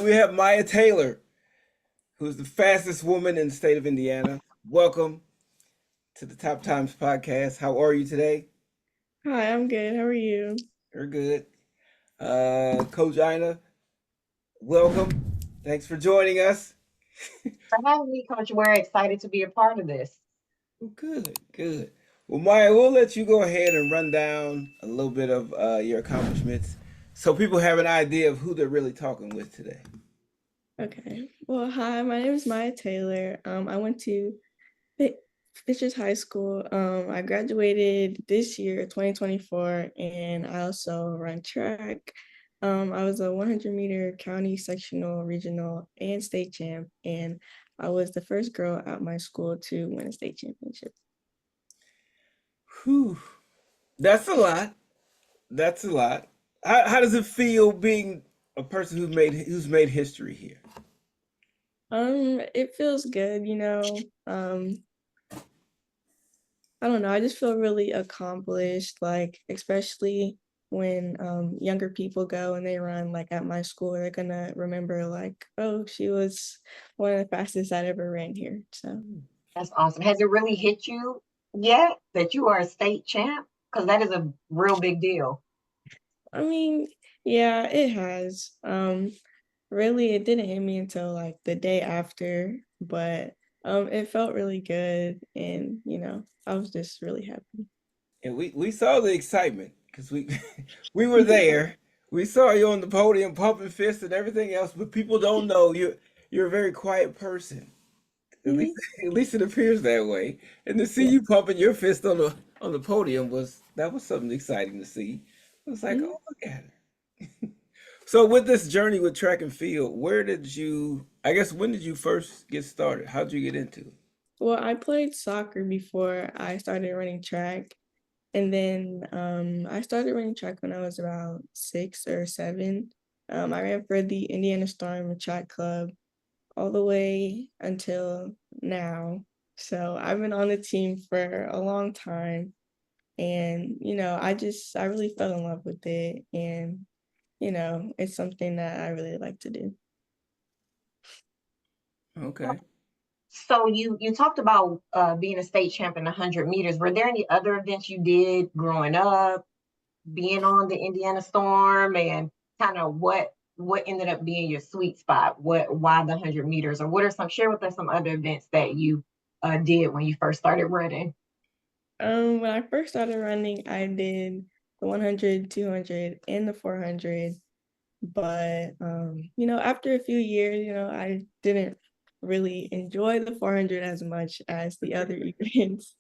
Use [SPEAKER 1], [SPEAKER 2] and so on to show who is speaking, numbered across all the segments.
[SPEAKER 1] we have Maya Taylor, who's the fastest woman in the state of Indiana. Welcome to the Top Times podcast. How are you today?
[SPEAKER 2] Hi, I'm good. How are you?
[SPEAKER 1] You're good. Coach Ina, welcome. Thanks for joining us.
[SPEAKER 3] For having me, Coach. We're excited to be a part of this.
[SPEAKER 1] Well, good, good. Well, Maya, we'll let you go ahead and run down a little bit of your accomplishments so people have an idea of who they're really talking with today.
[SPEAKER 2] Okay. Well, hi, my name is Maya Taylor. I went to Fi- Fishers High School. I graduated this year, 2024, and I also run track. I was a 100-meter county sectional, regional, and state champ, and I was the first girl at my school to win a state championship.
[SPEAKER 1] Whew. That's a lot. That's a lot. How does it feel being a person who's made history here?
[SPEAKER 2] It feels good. I don't know. I just feel really accomplished, like especially when younger people go and they run like at my school, they're gonna remember like, oh, she was one of the fastest I ever ran here. So
[SPEAKER 3] That's awesome. Has it really hit you yet that you are a state champ? Because that is a real big deal.
[SPEAKER 2] I mean, yeah, it has. Really it didn't hit me until like the day after, but it felt really good and I was just really happy.
[SPEAKER 1] And we saw the excitement because we we were there. We saw you on the podium pumping fists and everything else, but people don't know you're a very quiet person. At least
[SPEAKER 2] Mhm.
[SPEAKER 1] at least it appears that way. And to see you pumping your fist on the podium was something exciting to see. It was like,
[SPEAKER 2] Mhm.
[SPEAKER 1] oh, look at her. So with this journey with track and field, where did you, I guess, when did you first get started? How did you get into it?
[SPEAKER 2] Well, I played soccer before I started running track. And then I started running track when I was about 6 or 7. I ran for the Indiana Storm Track Club all the way until now. So I've been on the team for a long time. And, I really fell in love with it. And, it's something that I really like to do.
[SPEAKER 1] Okay.
[SPEAKER 3] So you talked about being a state champ in 100 meters. Were there any other events you did growing up, being on the Indiana Storm, and kind of what ended up being your sweet spot? Why the 100 meters, or what are some share with us some other events that you did when you first started running?
[SPEAKER 2] When I first started running, I did the 100, 200, and the 400. But after a few years, I didn't really enjoy the 400 as much as the other events.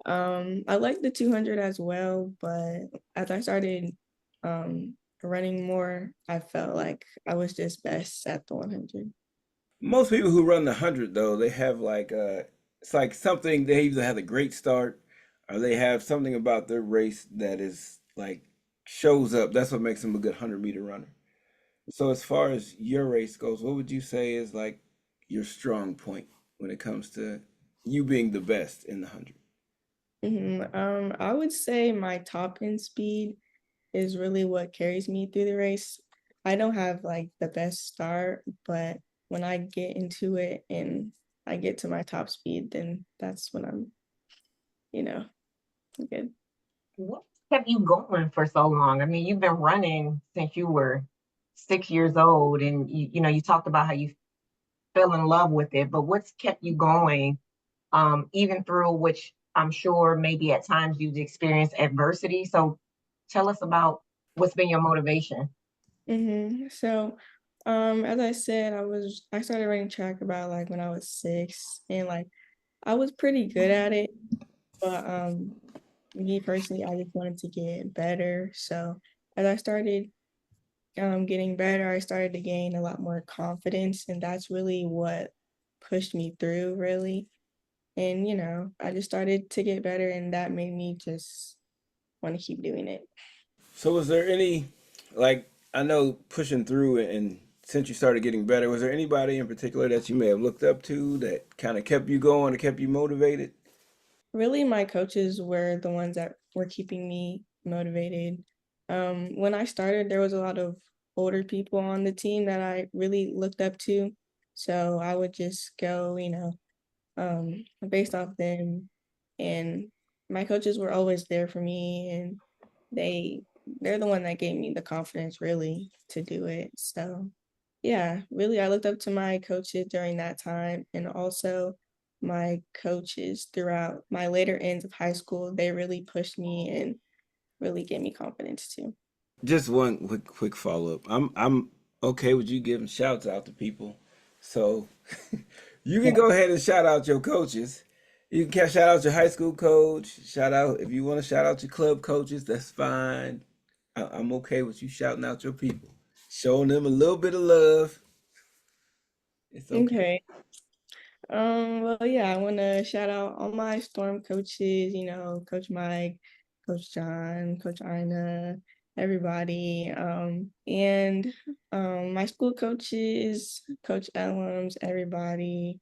[SPEAKER 2] I like the 200 as well, but as I started running more, I felt like I was just best at the 100.
[SPEAKER 1] Most people who run the 100 though, they have like it's like something they either have a great start or they have something about their race that is like shows up. That's what makes them a good 100-meter runner. So as far as your race goes, what would you say is like your strong point when it comes to you being the best in the 100?
[SPEAKER 2] I would say my top end speed is really what carries me through the race. I don't have like the best start, but when I get into it and I get to my top speed, then that's when I'm, you know, good.
[SPEAKER 3] What kept you going for so long? I mean, you've been running since you were 6 years old, and you talked about how you fell in love with it. But what's kept you going, even through which I'm sure maybe at times you've experienced adversity. So tell us about what's been your motivation.
[SPEAKER 2] So, as I said, I started running track about like when I was 6, and like I was pretty good at it, but me personally, I just wanted to get better. So as I started getting better, I started to gain a lot more confidence, and that's really what pushed me through, really. And I just started to get better, and that made me just want to keep doing it.
[SPEAKER 1] So was there any like I know pushing through and since you started getting better, was there anybody in particular that you may have looked up to that kind of kept you going or kept you motivated?
[SPEAKER 2] Really, my coaches were the ones that were keeping me motivated. When I started, there was a lot of older people on the team that I really looked up to. So I would just go, based off them. And my coaches were always there for me, and they're the one that gave me the confidence really to do it. So yeah, really I looked up to my coaches during that time, and also my coaches throughout my later ends of high school. They really pushed me and really gave me confidence too.
[SPEAKER 1] Just one quick follow up. I'm okay with you giving shouts out to people. So you can
[SPEAKER 3] Yeah.
[SPEAKER 1] go ahead and shout out your coaches. You can shout out your high school coach. Shout out if you want to shout out your club coaches. That's fine. I'm okay with you shouting out your people, showing them a little bit of love. It's okay.
[SPEAKER 2] Okay. Well, yeah, I want to shout out all my Storm coaches, Coach Mike, Coach John, Coach Ina, everybody. And my school coaches, Coach Ellums, everybody,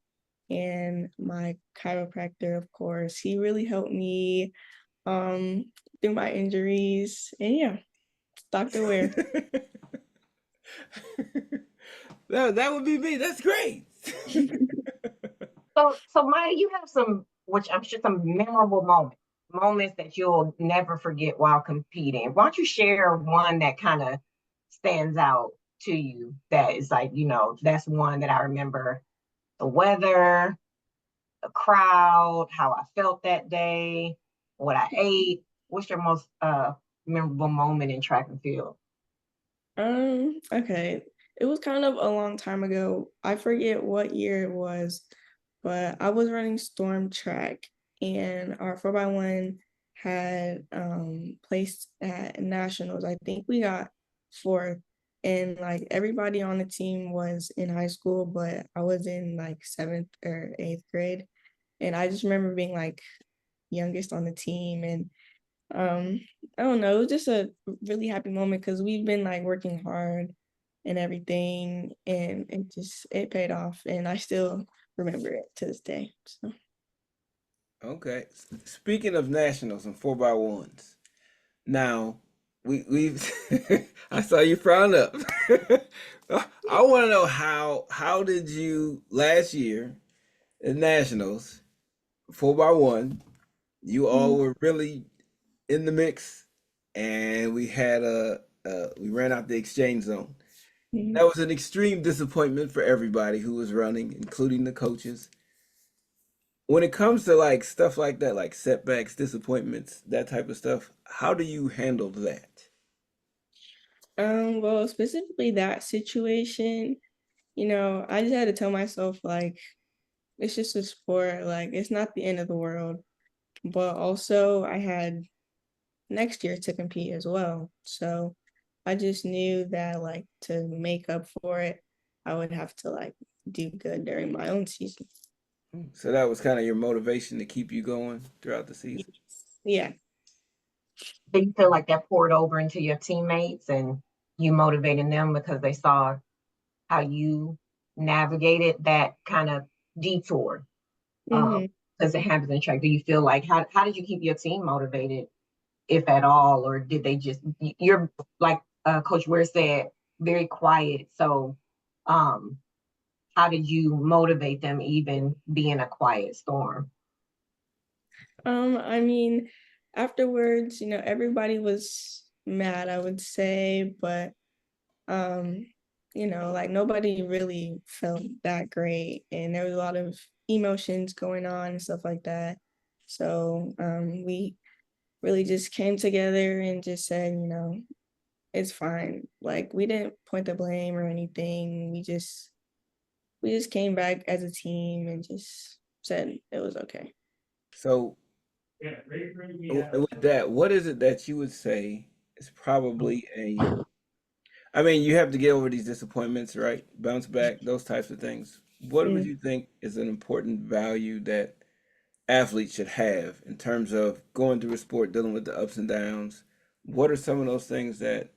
[SPEAKER 2] and my chiropractor, of course. He really helped me um through my injuries. And yeah, Dr. Ware.
[SPEAKER 1] That would be me. That's great.
[SPEAKER 3] So Maya, you have some, which I'm sure some memorable moments that you'll never forget while competing. Why don't you share one that kind of stands out to you that is like, that's one that I remember the weather, the crowd, how I felt that day, what I ate. What's your most memorable moment in track and field?
[SPEAKER 2] Okay. It was kind of a long time ago. I forget what year it was, but I was running Storm Track, and our 4x1 had placed at nationals. I think we got fourth, and like everybody on the team was in high school, but I was in like seventh or eighth grade. And I just remember being like youngest on the team, and um, I don't know, it was just a really happy moment because we've been like working hard and everything, and it paid off, and I still remember it to this day. So
[SPEAKER 1] Okay. Speaking of nationals and 4x1s, now we've I saw you frown up. I want to know how did you last year at nationals 4x1? You all
[SPEAKER 2] mhm,
[SPEAKER 1] were really in the mix, and we ran out the exchange zone.
[SPEAKER 2] mhm.
[SPEAKER 1] That was an extreme disappointment for everybody who was running, including the coaches. When it comes to like stuff like that, like setbacks, disappointments, that type of stuff, how do you handle that?
[SPEAKER 2] Well, specifically that situation, I just had to tell myself like it's just a sport, like it's not the end of the world. But also I had next year to compete as well. So I just knew that like to make up for it, I would have to like do good during my own season.
[SPEAKER 1] So that was kind of your motivation to keep you going throughout the season.
[SPEAKER 2] Yeah.
[SPEAKER 3] Do you feel like that poured over into your teammates and you motivating them because they saw how you navigated that kind of detour? Um,
[SPEAKER 2] Hmm.
[SPEAKER 3] because it happens in track. Do you feel like how did you keep your team motivated, if at all, or did they just you're like Coach Ware said, very quiet. So um, how did you motivate them even being a quiet storm?
[SPEAKER 2] I mean, afterwards, everybody was mad, I would say, but um, like nobody really felt that great, and there was a lot of emotions going on and stuff like that. So, we really just came together and just said, it's fine. Like we didn't point the blame or anything. We just came back as a team and just said it was okay.
[SPEAKER 1] So with that, what is it that you would say is probably a I mean, you have to get over these disappointments, right? Bounce back, those types of things. What would
[SPEAKER 2] Mm.
[SPEAKER 1] you think is an important value that athletes should have in terms of going through a sport, dealing with the ups and downs? What are some of those things that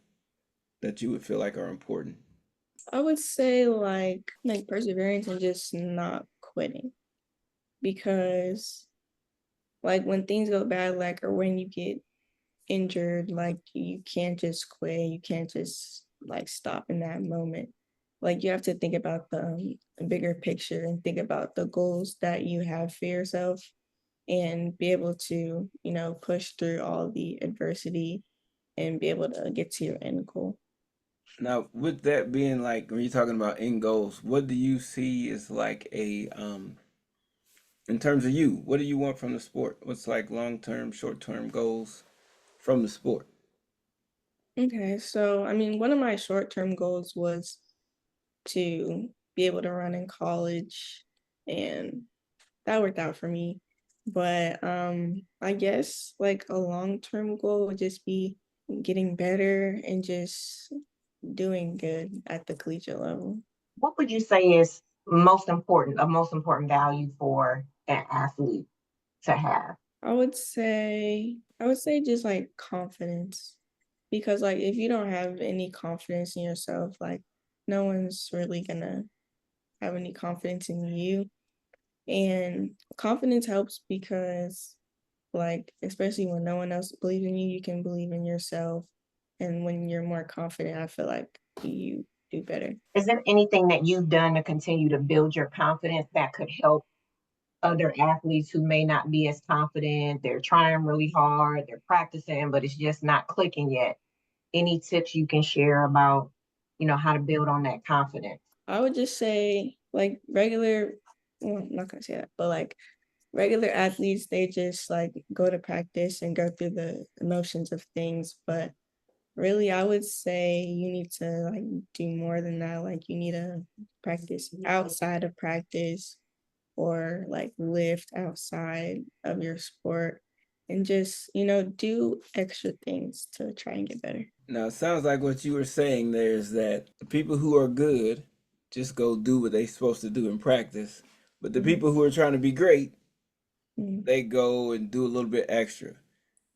[SPEAKER 1] you would feel like are important?
[SPEAKER 2] I would say like perseverance and just not quitting, because like when things go bad, like or when you get injured, like you can't just quit. You can't just like stop in that moment. Like you have to think about the bigger picture and think about the goals that you have for yourself and be able to, push through all the adversity and be able to get to your end goal.
[SPEAKER 1] Now, with that being like, when you're talking about end goals, what do you see as like in terms of you, what do you want from the sport? What's like long-term, short-term goals from the sport?
[SPEAKER 2] Okay, so I mean, one of my short-term goals was to be able to run in college, and that worked out for me. But I guess like a long-term goal would just be getting better and just doing good at the collegiate level.
[SPEAKER 3] What would you say is a most important value for an athlete to have?
[SPEAKER 2] I would say just like confidence. Because like if you don't have any confidence in yourself, like no one's really gonna have any confidence in you. And confidence helps because like especially when no one else believes in you, you can believe in yourself. And when you're more confident, I feel like you do better.
[SPEAKER 3] Is there anything that you've done to continue to build your confidence that could help other athletes who may not be as confident? They're trying really hard, they're practicing, but it's just not clicking yet. Any tips you can share about, how to build on that confidence?
[SPEAKER 2] I would just say like well, I'm not gonna say that, but like regular athletes, they just like go to practice and go through the emotions of things. But really, I would say you need to like do more than that. Like you need to practice outside of practice or like lift outside of your sport and just, do extra things to try and get better.
[SPEAKER 1] Now, it sounds like what you were saying there is that the people who are good just go do what they're supposed to do in practice, but the
[SPEAKER 2] Mhm.
[SPEAKER 1] people who are trying to be great,
[SPEAKER 2] Mhm.
[SPEAKER 1] they go and do a little bit extra.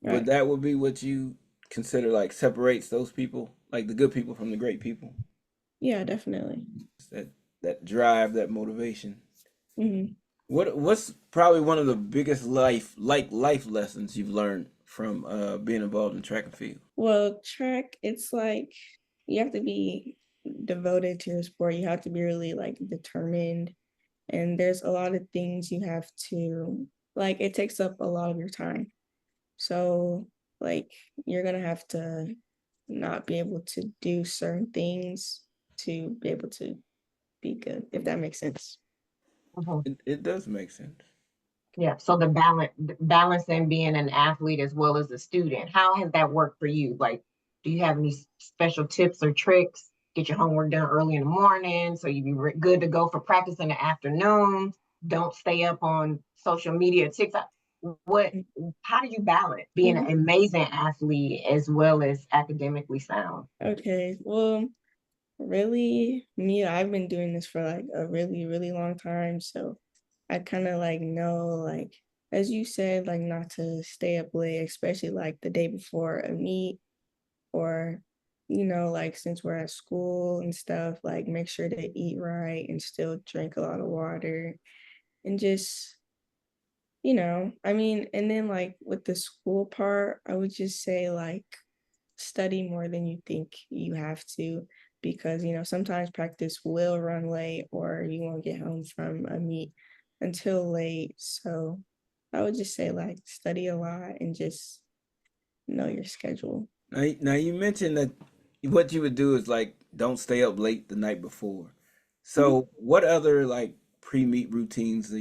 [SPEAKER 1] Would
[SPEAKER 2] Right.
[SPEAKER 1] that would be what you consider like separates those people, like the good people from the great people?
[SPEAKER 2] Yeah, definitely.
[SPEAKER 1] That that drive, that motivation.
[SPEAKER 2] Hmm.
[SPEAKER 1] What's probably one of the biggest life lessons you've learned from being involved in track and field?
[SPEAKER 2] Well, track, it's like you have to be devoted to your sport. You have to be really like determined. And there's a lot of things you have to, like, it takes up a lot of your time. So, like, you're gonna have to not be able to do certain things to be able to be good, if that makes sense.
[SPEAKER 3] Mhm.
[SPEAKER 1] It does make sense.
[SPEAKER 3] Yeah. So balancing being an athlete as well as a student, how has that worked for you? Like, do you have any special tips or tricks? Get your homework done early in the morning so you be good to go for practice in the afternoon. Don't stay up on social media, TikTok. What? How do you balance being an
[SPEAKER 2] Mhm.
[SPEAKER 3] amazing athlete as well as academically sound?
[SPEAKER 2] Okay, well, really, me, I've been doing this for like a really, really long time. So I kind of like know, like, as you said, like not to stay up late, especially like the day before a meet or, like since we're at school and stuff, like make sure to eat right and still drink a lot of water and just, I mean, and then like with the school part, I would just say like study more than you think you have to because sometimes practice will run late or you won't get home from a meet until late. So I would just say like study a lot and just know your schedule.
[SPEAKER 1] Now you mentioned that what you would do is like don't stay up late the night before.
[SPEAKER 2] Mhm.
[SPEAKER 1] So what other like pre-meet routines are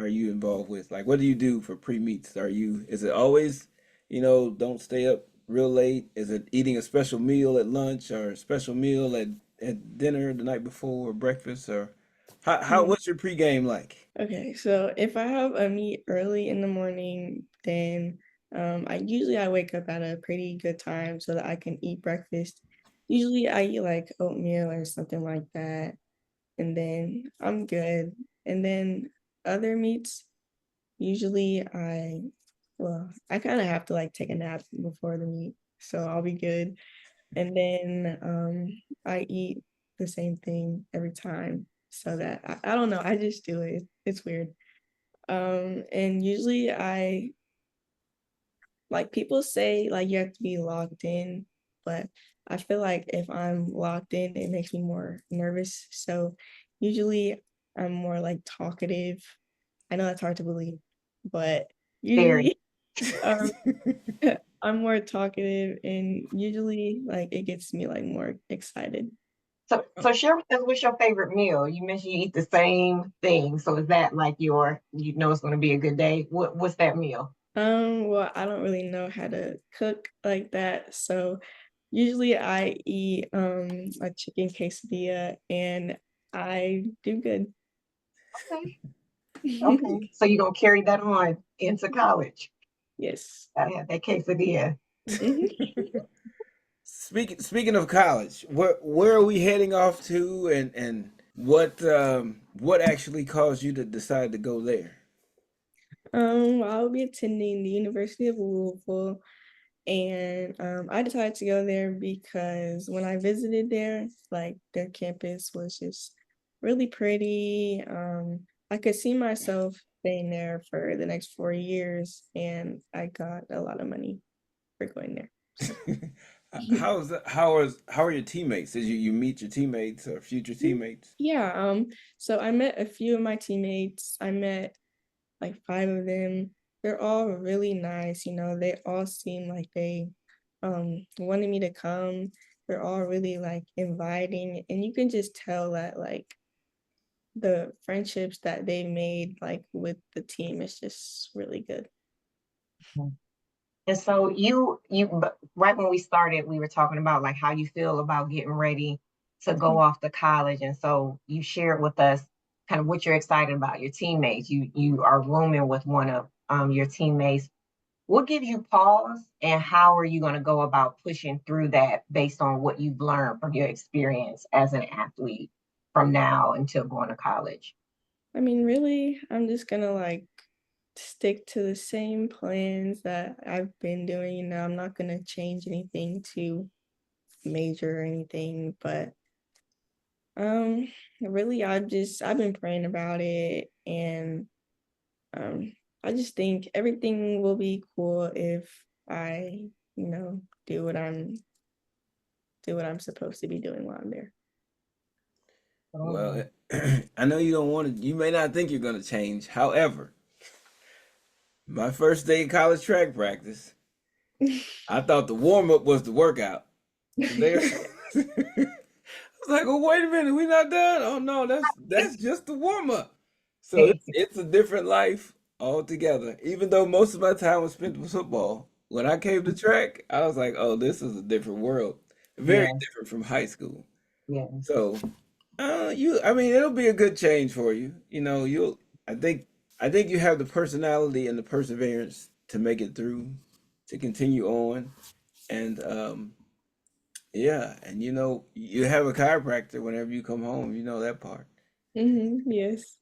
[SPEAKER 1] you involved with? Like what do you do for pre-meets? Is it always, don't stay up real late? Is it eating a special meal at lunch or a special meal at dinner the night before or breakfast or how
[SPEAKER 2] Mhm.
[SPEAKER 1] what's your pregame like?
[SPEAKER 2] Okay, so if I have a meet early in the morning, then I wake up at a pretty good time so that I can eat breakfast. Usually I eat like oatmeal or something like that, and then I'm good. And then other meets, usually I kind of have to like take a nap before the meet, so I'll be good. And then I eat the same thing every time so that I don't know, I just do it. It's weird. And usually I like people say like you have to be logged in but I feel like if I'm locked in, it makes me more nervous. So usually I'm more like talkative. I know that's hard to believe, but
[SPEAKER 3] Very.
[SPEAKER 2] usually um, I'm more talkative and usually like it gets me like more excited.
[SPEAKER 3] So share with us what's your favorite meal? You mentioned you eat the same thing. So is that like you know it's gonna be a good day? What's that meal?
[SPEAKER 2] Well, I don't really know how to cook like that, so usually I eat a chicken quesadilla and I do good.
[SPEAKER 3] Okay. Okay. So you're gonna carry that on into college.
[SPEAKER 2] Yes.
[SPEAKER 3] Gotta have that quesadilla.
[SPEAKER 2] Mhm.
[SPEAKER 1] Speaking of college, where are we heading off to, and what actually caused you to decide to go there?
[SPEAKER 2] I'll be attending the University of Louisville, and I decided to go there because when I visited there, like their campus was just really pretty. I could see myself staying there for the next 4 years, and I got a lot of money for going there. So
[SPEAKER 1] How are your teammates? Did you meet your teammates or future teammates?
[SPEAKER 2] yeah, so I met a few of my teammates. I met like 5 of them. They're all really nice, they all seem like they wanted me to come. They're all really like inviting, and you can just tell that like the friendships that they made like with the team is just really good.
[SPEAKER 3] And so right when we started, we were talking about like how you feel about getting ready to go off to college. And so you shared with us kind of what you're excited about, your teammates. You are rooming with one of your teammates. What gives you pause and how are you going to go about pushing through that based on what you've learned from your experience as an athlete from now until going to college?
[SPEAKER 2] I mean, really, I'm just gonna like stick to the same plans that I've been doing. I'm not gonna change anything to major or anything, but really, I've been praying about it, and um, I just think everything will be cool if I, you know, do what I'm do what I'm supposed to be doing while I'm there.
[SPEAKER 1] Well, I know you don't want to. You may not think you're going to change. However, my first day of college track practice, I thought the warm up was the workout. There, I was like, "Oh, wait a minute, we not done." Oh no, that's just the warm up. So it's a different life altogether. Even though most of my time was spent with football, when I came to track, I was like, "Oh, this is a different world, very
[SPEAKER 3] Yeah,
[SPEAKER 1] different from high school."
[SPEAKER 3] yeah.
[SPEAKER 1] So, I mean, it'll be a good change for you. I think, I think you have the personality and the perseverance to make it through, to continue on, and yeah, and you have a chiropractor whenever you come home. You know that part.
[SPEAKER 2] Yes.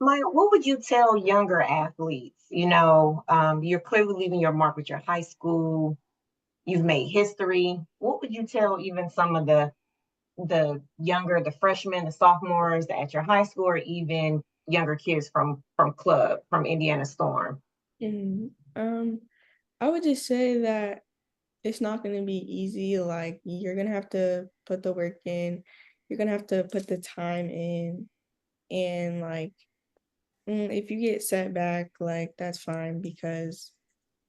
[SPEAKER 3] Maya, what would you tell younger athletes? You're clearly leaving your mark with your high school. You've made history. What would you tell even some of the freshmen, the sophomores at your high school, or even younger kids from club from Indiana Storm?
[SPEAKER 2] Mhm. I would just say that it's not going to be easy. Like, you're going to have to put the work in, you're going to have to put the time in, and like, if you get set back, like, that's fine because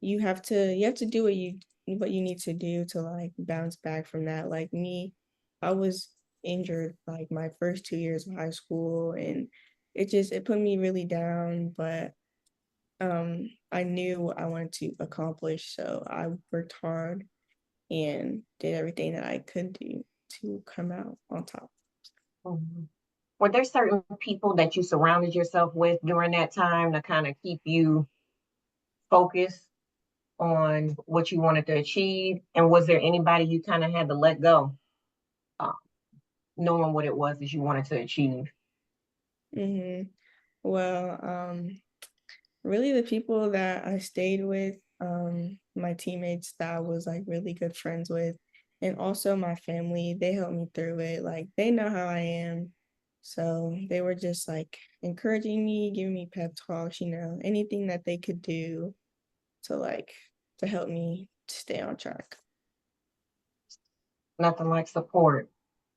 [SPEAKER 2] you have to do what you need to do to like bounce back from that. Like me, I was injured like my first 2 years of high school, and it put me really down, but I knew what I wanted to accomplish, so I worked hard and did everything that I could do to come out on top.
[SPEAKER 3] Mhm. Were there certain people that you surrounded yourself with during that time to kind of keep you focused on what you wanted to achieve? And was there anybody you kind of had to let go, uh, knowing what it was that you wanted to achieve?
[SPEAKER 2] hmm Well, really the people that I stayed with, my teammates that I was like really good friends with, and also my family, they helped me through it. Like they know how I am. So they were just like encouraging me, giving me pep talks, anything that they could do to like to help me stay on track.
[SPEAKER 3] Nothing like support.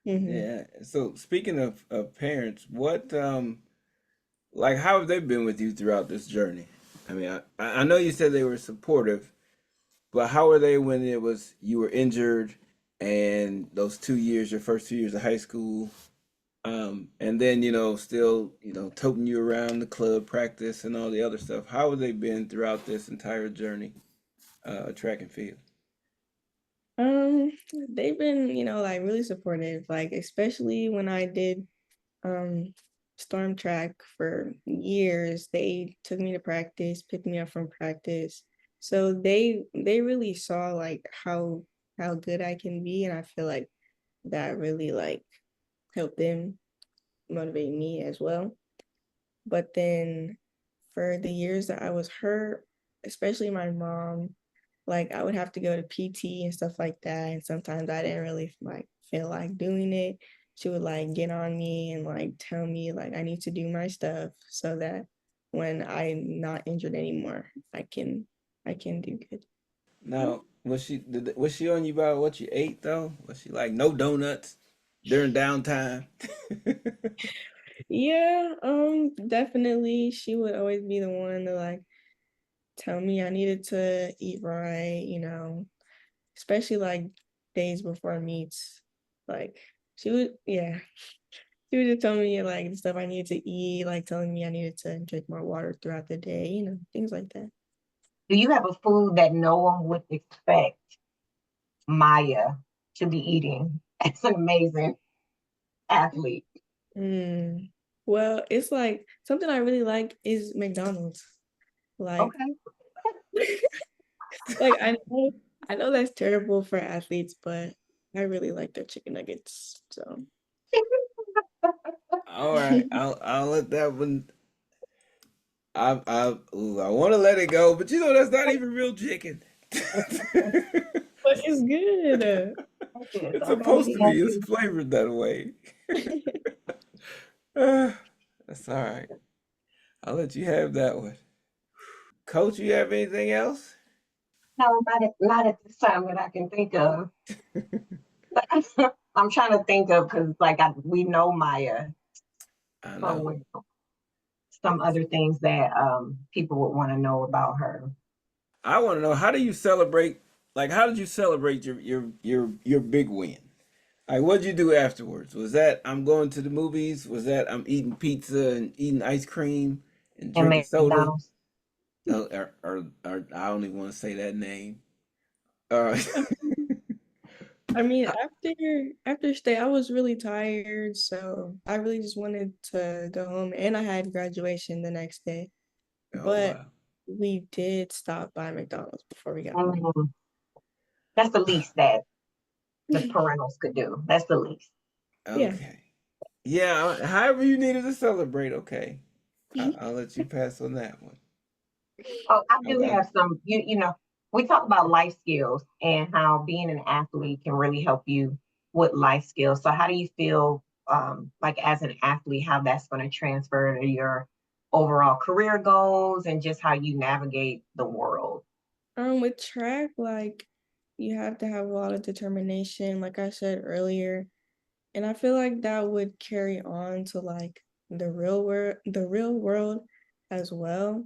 [SPEAKER 2] Hmm.
[SPEAKER 1] Yeah. So speaking of parents, what like how have they been with you throughout this journey? I mean, I know you said they were supportive, but how were they when it was you were injured and those 2 years, your first 2 years of high school, and then still toting you around the club practice and all the other stuff? How have they been throughout this entire journey, track and field?
[SPEAKER 2] Um, they've been, like really supportive, like especially when I did um storm track for years. They took me to practice, picked me up from practice. So they really saw like how good I can be, and I feel like that really like helped them motivate me as well. But then for the years that I was hurt, especially my mom, like I would have to go to PT and stuff like that. And sometimes I didn't really like feel like doing it. She would like get on me and like tell me like I need to do my stuff so that when I'm not injured anymore, I can do good.
[SPEAKER 1] Now, was she on you about what you ate though? Was she like no donuts during downtime?
[SPEAKER 2] Yeah, definitely she would always be the one to like tell me I needed to eat right, especially like days before meets. Like yeah, she would just tell me like the stuff I needed to eat, like telling me I needed to drink more water throughout the day, things like that.
[SPEAKER 3] Do you have a food that no one would expect Maya to be eating as an amazing athlete?
[SPEAKER 2] Mm. Well, it's like something I really like is McDonald's. Like,
[SPEAKER 3] Okay.
[SPEAKER 2] like I know that's terrible for athletes, but I really like their chicken nuggets. So
[SPEAKER 1] All right, I'll let that one. I want to let it go, but that's not even real chicken.
[SPEAKER 2] but it's good.
[SPEAKER 3] Yes,
[SPEAKER 1] It's
[SPEAKER 3] I gotta
[SPEAKER 1] supposed
[SPEAKER 3] be
[SPEAKER 1] to be. It's
[SPEAKER 3] happy.
[SPEAKER 1] flavored that way. Uh, that's all right. I'll let you have that one. Coach, you have anything else?
[SPEAKER 3] No, not at this time that I can think of. I'm trying to think of because like we know Maya
[SPEAKER 1] I
[SPEAKER 3] so
[SPEAKER 1] know.
[SPEAKER 3] well. Some other things that people would want to know about her.
[SPEAKER 1] I want to know, how do you celebrate? Like, how did you celebrate your big win? Like, what did you do afterwards? Was that I'm going to the movies? Was that I'm eating pizza and eating ice cream and
[SPEAKER 3] And
[SPEAKER 1] drinking soda?
[SPEAKER 3] McDonald's.
[SPEAKER 1] No, or I don't even want to say that name. Uh,
[SPEAKER 2] I mean, after stay, I was really tired, so I really just wanted to go home, and I had graduation the next day.
[SPEAKER 1] oh
[SPEAKER 2] But
[SPEAKER 1] wow.
[SPEAKER 2] we did stop by McDonald's before we got home.
[SPEAKER 3] Mhm. That's the least that the parentals could do. That's the least.
[SPEAKER 2] Yeah.
[SPEAKER 1] Okay. Yeah. However you needed to celebrate. Okay. I'll let you pass on that one.
[SPEAKER 3] Oh, I do
[SPEAKER 1] I,
[SPEAKER 3] have some, we talk about life skills and how being an athlete can really help you with life skills. So how do you feel like as an athlete, how that's going to transfer to your overall career goals and just how you navigate the world?
[SPEAKER 2] With track, like you have to have a lot of determination, like I said earlier. And I feel like that would carry on to like the real world as well.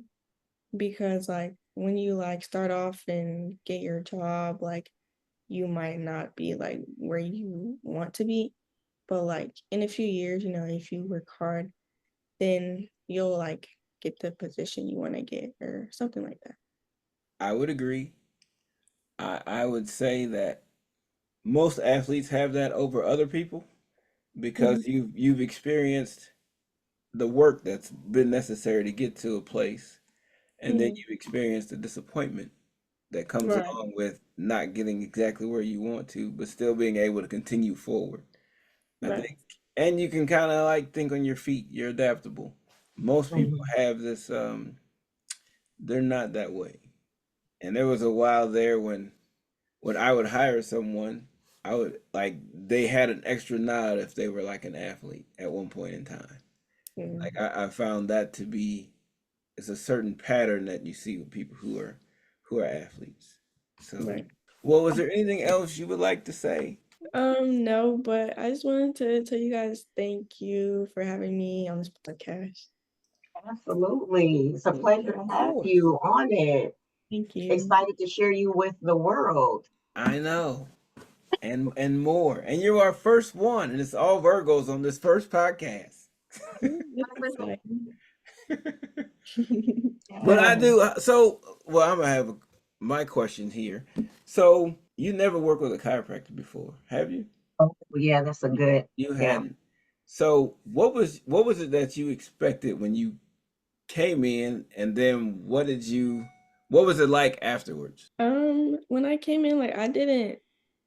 [SPEAKER 2] Because like when you like start off and get your job, like you might not be like where you want to be. But like in a few years, if you work hard, then you'll like get the position you want to get or something like that.
[SPEAKER 1] I would agree. I would say that most athletes have that over other people
[SPEAKER 2] Mhm.
[SPEAKER 1] because you've experienced the work that's been necessary to get to a place, and then
[SPEAKER 2] Mhm.
[SPEAKER 1] you've experienced the disappointment that comes
[SPEAKER 2] Right,
[SPEAKER 1] along with not getting exactly where you want to, but still being able to continue forward. I
[SPEAKER 2] right.
[SPEAKER 1] think, and you can kind of like think on your feet. You're adaptable. Most people
[SPEAKER 3] Mhm.
[SPEAKER 1] have this. They're not that way. And there was a while there when I would hire someone, I would like they had an extra nod if they were like an athlete at one point in time. Like
[SPEAKER 2] Mhm.
[SPEAKER 1] I found that to be it's a certain pattern that you see with people who are athletes. So,
[SPEAKER 2] Right.
[SPEAKER 1] well, was there anything else you would like to say?
[SPEAKER 2] No, but I just wanted to tell you guys thank you for having me on this podcast.
[SPEAKER 3] Absolutely. It's a pleasure to
[SPEAKER 1] Of
[SPEAKER 3] have
[SPEAKER 1] course.
[SPEAKER 3] you on it.
[SPEAKER 2] Thank you.
[SPEAKER 3] Excited to share you with the world.
[SPEAKER 1] I know. And more. And you're our first one, and it's all Virgos on this first podcast.
[SPEAKER 2] That's exciting.
[SPEAKER 1] But I
[SPEAKER 3] Yes.
[SPEAKER 1] do so well, I'm gonna have my question here. So you never worked with a chiropractor before, have you?
[SPEAKER 3] Oh, yeah, that's a good,
[SPEAKER 1] You
[SPEAKER 3] yeah.
[SPEAKER 1] hadn't. So what was it that you expected when you came in, and then what was it like afterwards?
[SPEAKER 2] When I came in, like I didn't,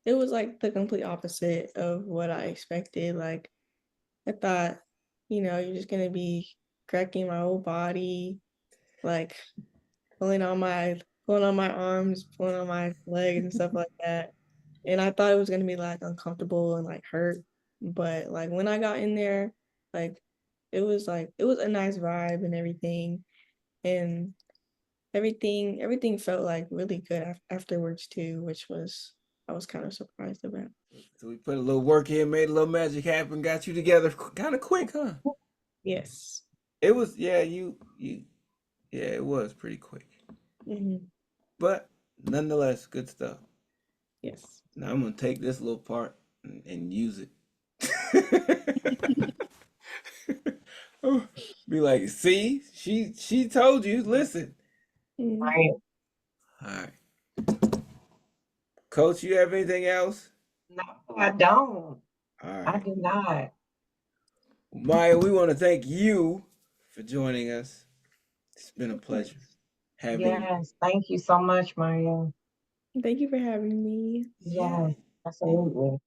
[SPEAKER 2] it was like the complete opposite of what I expected. Like I thought, you're just gonna be cracking my whole body, like pulling on my arms, pulling on my legs and stuff like that. And I thought it was gonna be like uncomfortable and like hurt. But like when I got in there, like it was a nice vibe and everything. And everything felt like really good afterwards too, which was I was kind of surprised about.
[SPEAKER 1] So we put a little work in, made a little magic happen, got you together kind of quick, huh?
[SPEAKER 2] Yes.
[SPEAKER 1] It was, yeah, yeah, it was pretty quick.
[SPEAKER 2] Hmm.
[SPEAKER 1] But nonetheless, good stuff.
[SPEAKER 2] Yes.
[SPEAKER 1] Now I'm gonna take this little part and use it. Oh, be like, see, she told you, listen.
[SPEAKER 2] Mhm.
[SPEAKER 3] Right.
[SPEAKER 1] All right. Coach, you have anything else?
[SPEAKER 3] No, I don't.
[SPEAKER 1] All
[SPEAKER 3] I
[SPEAKER 1] right.
[SPEAKER 3] do not.
[SPEAKER 1] Maya, we want to thank you for joining us. It's been a
[SPEAKER 2] Of course.
[SPEAKER 1] pleasure having you.
[SPEAKER 3] Yes. Thank you so much, Maria.
[SPEAKER 2] Thank you for having me.
[SPEAKER 1] Yeah.
[SPEAKER 3] Yes, absolutely.